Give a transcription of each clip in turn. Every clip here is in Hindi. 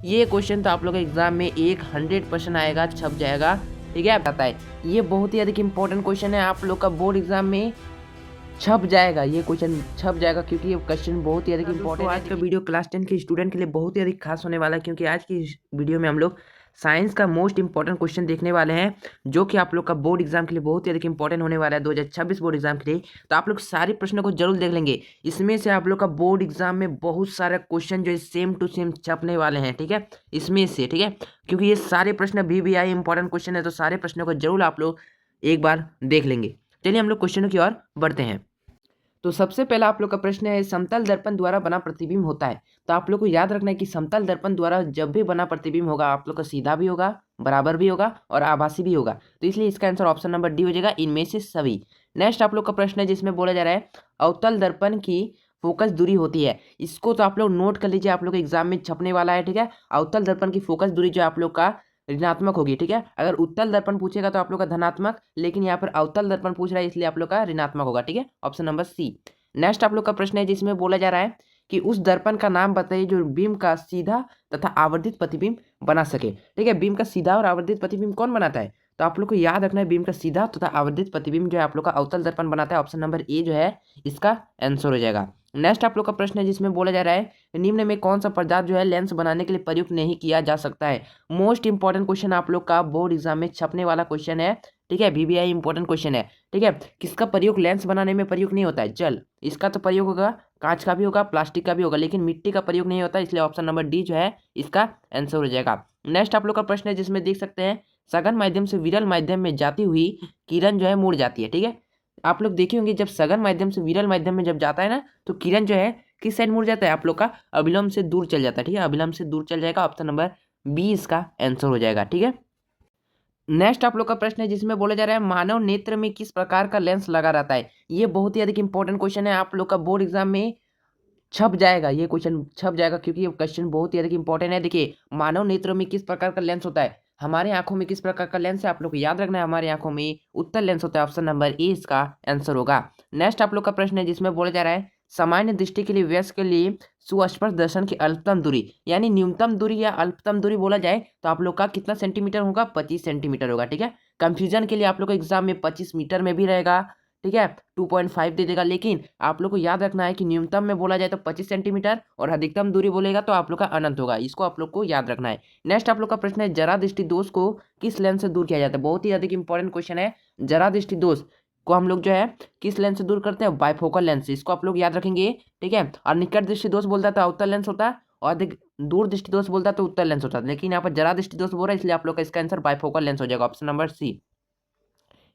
ये क्वेश्चन तो आप लोग के एग्जाम में 100% आएगा, छप जाएगा। ठीक है, बताता है ये बहुत ही अधिक इंपॉर्टेंट क्वेश्चन है, आप लोग का बोर्ड एग्जाम में छप जाएगा, ये क्वेश्चन छप जाएगा क्योंकि ये क्वेश्चन बहुत ही अधिक इंपॉर्टेंट है। आज का वीडियो क्लास 10 के स्टूडेंट के लिए बहुत ही अधिक खास होने वाला है, क्योंकि आज की वीडियो में हम लोग साइंस का मोस्ट इंपॉर्टेंट क्वेश्चन देखने वाले हैं, जो कि आप लोग का बोर्ड एग्जाम के लिए बहुत ही अधिक इंपॉर्टेंट होने वाला है 2026 बोर्ड एग्जाम के लिए। तो आप लोग सारे प्रश्नों को जरूर देख लेंगे, इसमें से आप लोग का बोर्ड एग्जाम में बहुत सारे क्वेश्चन जो है सेम टू सेम छपने वाले हैं। ठीक है, इसमें से, ठीक है, क्योंकि ये सारे प्रश्न VVI इंपॉर्टेंट क्वेश्चन है, तो सारे प्रश्नों को जरूर आप लोग एक बार देख लेंगे। चलिए हम लोग क्वेश्चनों की ओर बढ़ते हैं। तो सबसे पहला आप लोग का प्रश्न है, समतल दर्पण द्वारा बना प्रतिबिंब होता है। तो आप लोग को याद रखना है कि समतल दर्पण द्वारा जब भी बना प्रतिबिंब होगा, आप लोग का सीधा भी होगा, बराबर भी होगा और आभासी भी होगा। तो इसलिए इसका आंसर ऑप्शन नंबर डी हो जाएगा, इनमें से सभी। नेक्स्ट आप लोग का प्रश्न है जिसमें बोला जा रहा है अवतल दर्पण की फोकस दूरी होती है। इसको तो आप लोग नोट कर लीजिए, आप लोग एग्जाम में छपने वाला है। ठीक है, अवतल दर्पण की फोकस दूरी जो आप लोग का ऋणात्मक होगी। ठीक है, अगर उत्तल दर्पण पूछेगा तो आप लोग का धनात्मक, लेकिन यहाँ पर अवतल दर्पण पूछ रहा है इसलिए आप लोग का ऋणात्मक होगा। ठीक है, ऑप्शन नंबर सी। नेक्स्ट आप लोग का प्रश्न है जिसमें बोला जा रहा है कि उस दर्पण का नाम बताइए जो बीम का सीधा तथा आवर्धित प्रतिबिंब बना सके। ठीक है, बीम का सीधा और आवर्धित प्रतिबिंब कौन बनाता है? तो आप लोग को याद रखना है बीम का सीधा तथा आवर्धित प्रतिबिंब जो है आप लोग का अवतल दर्पण बनाता है। ऑप्शन नंबर ए जो है इसका आंसर हो जाएगा। नेक्स्ट आप लोग का प्रश्न है जिसमें बोला जा रहा है निम्न में कौन सा पदार्थ जो है लेंस बनाने के लिए प्रयुक्त नहीं किया जा सकता है। मोस्ट इंपॉर्टेंट क्वेश्चन आप लोग का बोर्ड एग्जाम में छपने वाला क्वेश्चन है। ठीक है, VVI इंपॉर्टेंट क्वेश्चन है। ठीक है, किसका प्रयोग लेंस बनाने में प्रयोग नहीं होता है? जल। इसका तो प्रयोग होगा, कांच का भी होगा, प्लास्टिक का भी होगा, लेकिन मिट्टी का प्रयोग नहीं होता, इसलिए ऑप्शन नंबर डी जो है इसका आंसर हो जाएगा। नेक्स्ट आप लोग का प्रश्न है जिसमें देख सकते हैं सघन माध्यम से विरल माध्यम में जाती हुई किरण जो है मुड़ जाती है। ठीक है, आप लोग देखे होंगे जब सघन माध्यम से विरल माध्यम में जब जाता है ना, तो किरण जो है किस साइड मुड़ जाता है? आप लोग का अभिलंब से दूर चल जाता है। ठीक है, अभिलंब से दूर चल जाएगा, ऑप्शन नंबर बी इसका आंसर हो जाएगा। ठीक है, नेक्स्ट आप लोग का प्रश्न है जिसमें बोला जा रहा है मानव नेत्र में किस प्रकार का लेंस लगा रहता है। ये बहुत ही अधिक इंपॉर्टेंट क्वेश्चन है, आप लोग का बोर्ड एग्जाम में छप जाएगा, ये क्वेश्चन छप जाएगा क्योंकि ये क्वेश्चन बहुत ही अधिक इंपॉर्टेंट है। देखिए, मानव नेत्रों में किस प्रकार का लेंस होता है? हमारे आंखों में किस प्रकार का लेंस है? आप लोग को याद रखना है, हमारी आंखों में उत्तल लेंस होता है। ऑप्शन नंबर ए इसका आंसर होगा। नेक्स्ट आप लोग का प्रश्न है जिसमें बोला जा रहा है सामान्य दृष्टि के लिए वयस्क के लिए सुस्पष्ट दर्शन की अल्पतम दूरी, यानी न्यूनतम दूरी या अल्पतम दूरी बोला जाए तो आप लोग का कितना सेंटीमीटर होगा? 25 सेंटीमीटर होगा। ठीक है, कंफ्यूजन के लिए आप लोग को एग्जाम में 25 मीटर में भी रहेगा। ठीक है, 2.5 दे देगा, लेकिन आप लोग को याद रखना है कि न्यूनतम में बोला जाए तो 25 सेंटीमीटर और अधिकतम दूरी बोलेगा तो आप लोग का अनंत होगा, इसको आप लोग को याद रखना है। नेक्स्ट आप लोग का प्रश्न है जरा दृष्टि दोष को किस लेंस से दूर किया जाता है? बहुत ही अधिक इंपॉर्टेंट क्वेश्चन है। जरा दृष्टि दोष को हम लोग जो है किस लेंस से दूर करते हैं? बाइफोकल लेंस से, इसको आप लोग याद रखेंगे। ठीक है, और निकट दृष्टि दोष बोलता है तो अवतल लेंस होता है, और अधिक दूर दृष्टि दोष बोलता है तो उत्तल लेंस होता है, लेकिन यहाँ पर जरा दृष्टि दोष बोल रहा है इसलिए आप लोग का इसका आंसर बाइफोकल लेंस हो जाएगा, ऑप्शन नंबर सी।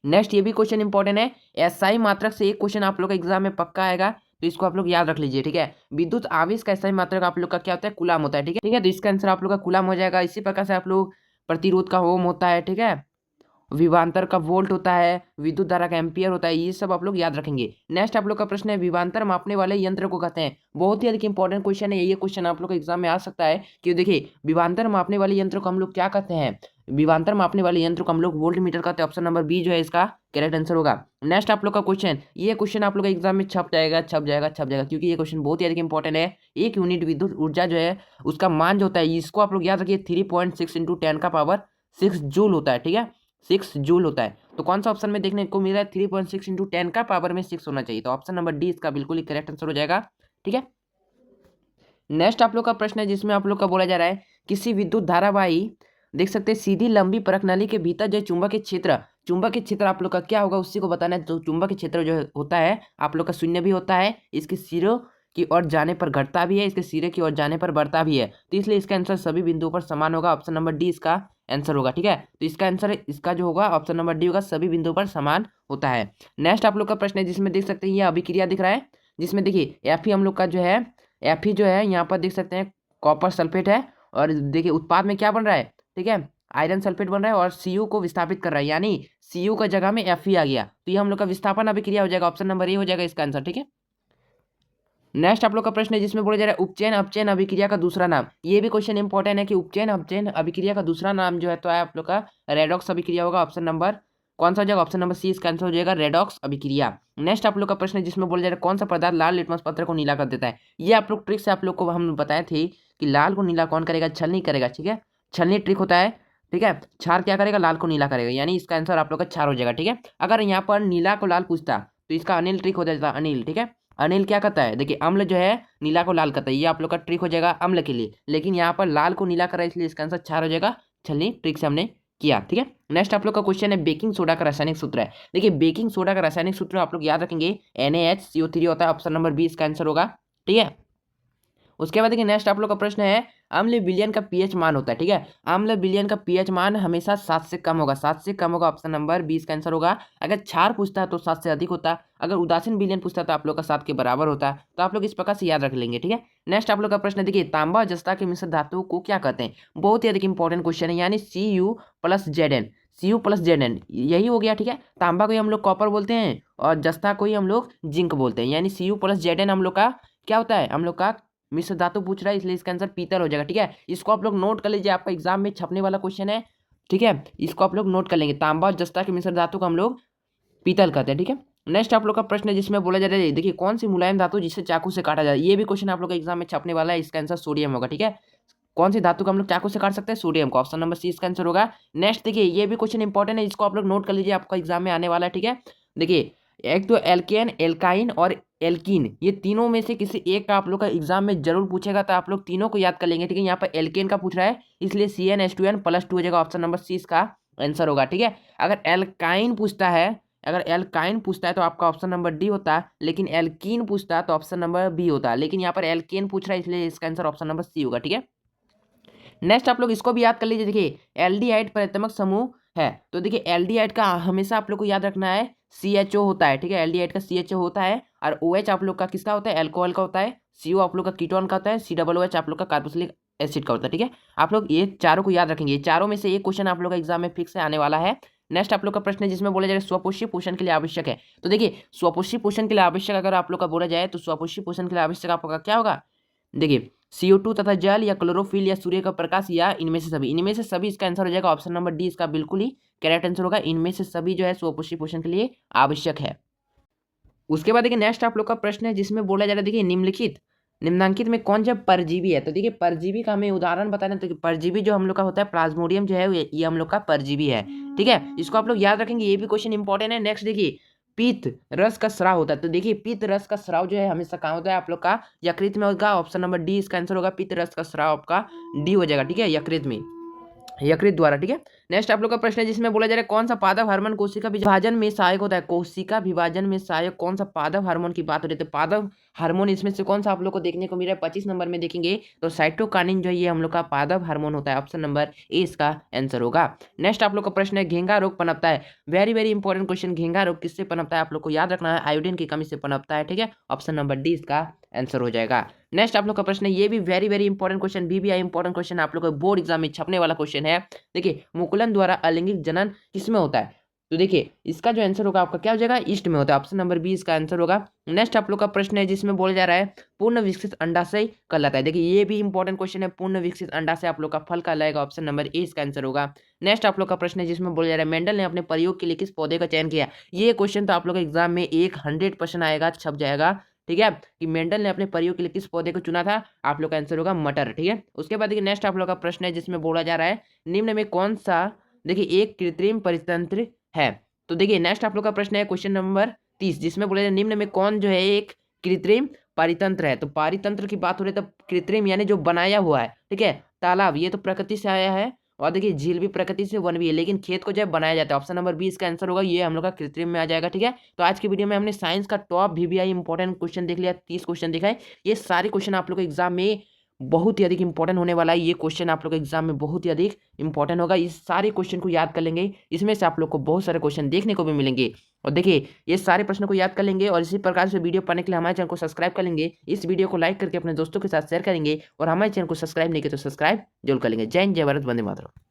नेक्स्ट ये भी क्वेश्चन इंपॉर्टेंट है, एसआई मात्रक से एक क्वेश्चन आप लोग का एग्जाम में पक्का आएगा, तो इसको आप लोग याद रख लीजिए। ठीक है, विद्युत आवेश का एसआई मात्रक आप लोग का क्या होता है? कूलाम होता है। ठीक है, ठीक है, तो इसका आंसर आप लोग का कूलाम हो जाएगा। इसी प्रकार से आप लोग प्रतिरोध का ओम होता है। ठीक है, विभवांतर का वोल्ट होता है, विद्युत धारा का एम्पियर होता है, ये सब आप लोग याद रखेंगे। नेक्स्ट आप लोग का प्रश्न है विभवांतर मापने वाले यंत्र को कहते हैं। बहुत ही अधिक इंपॉर्टेंट क्वेश्चन है, ये क्वेश्चन आप लोग का एग्जाम में आ सकता है कि देखिए विभवांतर मापने वाले यंत्र को हम लोग क्या कहते हैं? विभवांतर मापने वाले यंत्र को हम लोग वोल्ट मीटर कहते हैं। ऑप्शन नंबर बी जो है इसका करेक्ट आंसर होगा। नेक्स्ट आप लोग का क्वेश्चन, ये क्वेश्चन आप लोग का एग्जाम में छप जाएगा, छप जाएगा, छप जाएगा, क्योंकि ये क्वेश्चन बहुत ही अधिक इंपॉर्टेंट है। एक यूनिट विद्युत ऊर्जा जो है उसका मान जो होता है, इसको आप लोग याद रखिए 3.6 इंटू 10 का पावर 6 जूल होता है। ठीक है, 6 जूल होता है। तो कौन सा ऑप्शन में देखने को मिल रहा है? 3.6 इंटू 10 का पावर में 6 होना चाहिए, तो ऑप्शन नंबर डी इसका बिल्कुल ही करेक्ट आंसर हो जाएगा। ठीक है, नेक्स्ट आप लोग का प्रश्न है जिसमें आप लोग का बोला जा रहा है किसी विद्युत धारावाही देख सकते हैं सीधी लंबी परख नली के भीतर जो चुंबकीय क्षेत्र, चुंबकीय क्षेत्र आप लोग का क्या होगा उसी को बताना है। तो चुंबकीय क्षेत्र जो होता है आप लोग का शून्य भी होता है, इसके सिरों की ओर जाने पर घटता भी है, इसके सिरे की ओर जाने पर बढ़ता भी है, तो इसलिए इसका आंसर सभी बिंदुओं पर समान होगा। ऑप्शन नंबर डी इसका आंसर होगा। ठीक है, तो इसका आंसर इसका जो होगा ऑप्शन नंबर डी होगा, सभी बिंदुओं पर समान होता है। नेक्स्ट आप लोग का प्रश्न है जिसमें देख सकते हैं ये अभिक्रिया दिख रहा है, जिसमें देखिए एफ हम लोग का जो है एफ जो है यहाँ पर देख सकते हैं कॉपर सल्फेट है, और देखिए उत्पाद में क्या बन रहा है? ठीक है, आयरन सल्फेट बन रहा है और Cu को विस्थापित कर रहा है, यानी Cu का जगह में Fe आ गया, तो ये हम लोग का विस्थापन अभिक्रिया हो जाएगा। ऑप्शन नंबर ए हो जाएगा इसका आंसर। ठीक है, नेक्स्ट आप लोग का प्रश्न है जिसमें बोला जा रहा है उपचयन अपचयन अभिक्रिया का दूसरा नाम। ये भी क्वेश्चन इंपॉर्टेंट है कि उपचयन अपचयन अभिक्रिया का दूसरा नाम जो है तो है आप लोग का रेडॉक्स अभिक्रिया होगा। ऑप्शन नंबर कौन सा हो जाएगा? ऑप्शन नंबर सी इसका आंसर हो जाएगा रेडॉक्स अभिक्रिया। नेक्स्ट आप लोग का प्रश्न है जिसमें बोला जा रहा है कौन सा पदार्थ लाल लिटमस पत्र को नीला कर देता है। ये आप लोग ट्रिक से आप लोग को हम बताए थे कि लाल को नीला कौन करेगा? छलनी करेगा, ठीक है, छलनी ट्रिक होता है, ठीक है। क्षार क्या करेगा? लाल को नीला करेगा, यानी इसका आंसर आप लोग का क्षार हो जाएगा, ठीक है। अगर यहाँ पर नीला को लाल पूछता तो इसका अनिल ट्रिक हो जाता, अनिल, ठीक है। अनिल क्या करता है? देखिए अम्ल जो है नीला को लाल करता है, ये आप लोग का ट्रिक हो जाएगा अम्ल के लिए, लेकिन यहाँ पर लाल को नीला करा इसलिए इसका आंसर क्षार हो जाएगा, छलनी ट्रिक से हमने किया, ठीक है। नेक्स्ट आप लोग का क्वेश्चन है बेकिंग सोडा का रासायनिक सूत्र है। देखिए बेकिंग सोडा का रासायनिक सूत्र आप लोग याद रखेंगे NaHCO3 होता है, ऑप्शन नंबर बी इसका आंसर होगा, ठीक है। उसके बाद देखिए नेक्स्ट आप लोग का प्रश्न है अम्ल विलयन का पीएच मान होता है, ठीक है। अम्ल विलयन का पीएच मान हमेशा 7 से कम होगा, 7 से कम होगा, ऑप्शन नंबर 20 का आंसर होगा। अगर क्षार पूछता है तो 7 से अधिक होता है, अगर उदासीन विलयन पूछता है तो आप लोग का 7 के बराबर होता है, तो आप लोग इस प्रकार से याद रख लेंगे, ठीक है। नेक्स्ट आप लोग का प्रश्न देखिए तांबा जस्ता के मिश्र धातु को क्या कहते हैं? बहुत ही अधिक इंपॉर्टेंट क्वेश्चन है, यानी Cu+Zn, Cu+Zn यही हो गया, ठीक है। तांबा को ही हम लोग कॉपर बोलते हैं और जस्ता को ही हम लोग जिंक बोलते हैं, यानी Cu+Zn हम लोग का क्या होता है? हम लोग का मिश्र धातु पूछ रहा है इसलिए इसका आंसर पीतल हो जाएगा, ठीक है। इसको आप लोग नोट कर लीजिए, आपका एग्जाम में छपने वाला क्वेश्चन है, ठीक है। इसको आप लोग नोट कर लेंगे, तांबा और जस्ता के मिश्र धातु को हम लोग पीतल कहते हैं, ठीक है। नेक्स्ट आप लोग का प्रश्न है जिसमें बोला जा रहा है देखिए कौन सी मुलायम धातु जिसे चाकू से काटा जाए। ये भी क्वेश्चन आप लोग का एग्जाम में छपने वाला है, इसका आंसर सोडियम होगा, ठीक है। कौन सी धातु को हम लोग चाकू से काट सकते हैं? सोडियम को, ऑप्शन नंबर सी इसका आंसर होगा। नेक्स्ट देखिए ये भी क्वेश्चन इंपॉर्टेंट है, इसको आप लोग नोट कर लीजिए, आपका एग्जाम में आने वाला है, ठीक है। देखिए एक तो एल्केन, एल्काइन और एल्कीन, ये तीनों में से किसी एक का आप लोग का एग्जाम में जरूर पूछेगा, तो आप लोग तीनों को याद कर लेंगे, ठीक है। यहाँ पर एल्केन का पूछ रहा है इसलिए CnH2n+2 हो जाएगा, ऑप्शन नंबर सी इसका आंसर होगा, ठीक है। अगर एल्काइन पूछता है, अगर एल्काइन पूछता है तो आपका ऑप्शन नंबर डी होता है, लेकिन एल्कीन पूछता है तो ऑप्शन नंबर बी होता है, लेकिन यहाँ पर एल्केन पूछ रहा है इसलिए इसका आंसर ऑप्शन नंबर सी होगा, ठीक है। नेक्स्ट आप लोग इसको भी याद कर लीजिए, देखिए एल्डिहाइड परितमक समूह है, तो देखिए एल्डिहाइड का हमेशा आप लोग को याद रखना है CHO होता है, ठीक है। एल्डिहाइड का CHO होता है और OH आप लोग का किसका होता है? अल्कोहल का होता है। CO आप लोग का कीटोन का होता है। COOH आप लोग का कार्बोक्सिलिक एसिड का होता है, ठीक है। आप लोग ये चारों को याद रखेंगे, ये चारों में से एक क्वेश्चन आप लोग का एग्जाम में फिक्स है आने वाला है। नेक्स्ट आप लोग का प्रश्न है जिसमें बोला जाएगा स्वपोषी पोषण के लिए आवश्यक है, तो देखिए स्वपोषी पोषण के लिए आवश्यक अगर आप लोग का बोला जाए तो स्वपोषी पोषण के लिए आवश्यक आपका क्या होगा? देखिए CO2 तथा जल या क्लोरोफिल या सूर्य का प्रकाश या इनमें से सभी, इनमें से सभी इसका आंसर हो जाएगा, ऑप्शन नंबर डी इसका बिल्कुल ही करेक्ट आंसर होगा। इनमें से सभी जो है स्वपोषी पोषण के लिए आवश्यक है। उसके बाद देखिए नेक्स्ट आप लोग का प्रश्न है जिसमें बोला जा रहा है देखिए निम्नांकित में कौन सा परजीवी है, तो देखिए परजीवी का हमें उदाहरण बताना, तो परजीवी जो हम लोग का होता है प्लाज्मोडियम जो है ये हम लोग का परजीवी है, ठीक है। इसको आप लोग याद रखेंगे, ये भी क्वेश्चन इंपॉर्टेंट है। नेक्स्ट देखिए पीत रस का स्राव होता है, तो देखिए पीत रस का स्राव जो है हमेशा कहाँ होता है? आप लोग का यकृत में होगा, ऑप्शन नंबर डी इसका आंसर होगा। पीत रस का स्राव आपका डी हो जाएगा, ठीक है, यकृत में, यकृत द्वारा, ठीक है। नेक्स्ट आप लोग का प्रश्न है जिसमें बोला जा रहा है कौन सा पादप हार्मोन कोशिका विभाजन में सहायक होता है? कोशिका विभाजन में सहायक कौन सा पादप हार्मोन की बात हो रही है? तो पादप हार्मोन इसमें से कौन सा आप लोग को देखने को मिल रहा है? 25 नंबर में देखेंगे तो साइटोकाइनिन जो है ये हम लोग का पादप हार्मोन होता है, ऑप्शन नंबर ए इसका आंसर होगा। नेक्स्ट आप लोग का प्रश्न है घेंघा रोग पनपता है, वेरी वेरी इंपॉर्टेंट क्वेश्चन, घेंघा रोग किससे पनपता है? आप लोग को याद रखना है आयोडीन की कमी से पनपता है, ठीक है, ऑप्शन नंबर डी इसका आंसर हो जाएगा। नेक्स्ट आप लोग का प्रश्न है ये भी very very important question, BBI important question, आप लोग को बोर्ड एग्जाम में छपने वाला क्वेश्चन है। देखिए मुकुलन द्वारा अलैंगिक जनन किसमें होता है? तो देखिए इसका जो आंसर होगा आपका क्या हो जाएगा? ईस्ट में होता है, ऑप्शन नंबर बी इसका आंसर होगा। नेक्स्ट आप लोग का प्रश्न है जिसमें बोला जा रहा है पूर्ण विकसित अंडाशय कहलाता है, देखिए ये भी इंपॉर्टेंट क्वेश्चन है, पूर्ण विकसित अंडाशय आप लोग का फल कहलाएगा, ऑप्शन नंबर ए इसका आंसर होगा। नेक्स्ट आप लोग का प्रश्न है जिसमें बोला जा रहा है मेंडल ने अपने प्रयोग के लिए किस पौधे का चयन किया? ये क्वेश्चन तो आप लोग एग्जाम में 100% आएगा, छप जाएगा, ठीक है, कि मेंडल ने अपने प्रयोग के लिए किस पौधे को चुना था? आप लोग का आंसर होगा मटर, ठीक है। उसके बाद देखिए नेक्स्ट आप लोग का प्रश्न है जिसमें बोला जा रहा है निम्न में कौन सा देखिए एक कृत्रिम परितंत्र है? तो देखिए नेक्स्ट आप लोग का प्रश्न है क्वेश्चन नंबर 30 जिसमें बोला जाए निम्न में कौन जो है एक कृत्रिम परितंत्र है? तो पारितंत्र की बात हो रही है, तो कृत्रिम यानी जो बनाया हुआ है, ठीक है। तालाब ये तो प्रकृति से आया है, और देखिए झील भी प्रकृति से, वन भी है, लेकिन खेत को जब बनाया जाता है, ऑप्शन नंबर बी इसका आंसर होगा, ये हम लोग का कृत्रिम में आ जाएगा, ठीक है। तो आज की वीडियो में हमने साइंस का टॉप VBI इंपॉर्टेंट क्वेश्चन देख लिया, 30 क्वेश्चन देखा है। ये सारे क्वेश्चन आप लोग को एग्जाम में बहुत ही अधिक इंपॉर्टेंट होने वाला है, ये क्वेश्चन आप लोग के एग्जाम में बहुत ही अधिक इंपॉर्टेंट होगा, इस सारे क्वेश्चन को याद कर लेंगे, इसमें से आप लोग को बहुत सारे क्वेश्चन देखने को भी मिलेंगे। और देखिए ये सारे प्रश्नों को याद कर लेंगे, और इसी प्रकार से वीडियो पाने के लिए हमारे चैनल को सब्सक्राइब कर लेंगे, इस वीडियो को लाइक करके अपने दोस्तों के साथ शेयर करेंगे, और हमारे चैनल को सब्सक्राइब नहीं किया तो सब्सक्राइब जरूर कर लेंगे। जय हिंद, जय भारत, वंदे मातरम।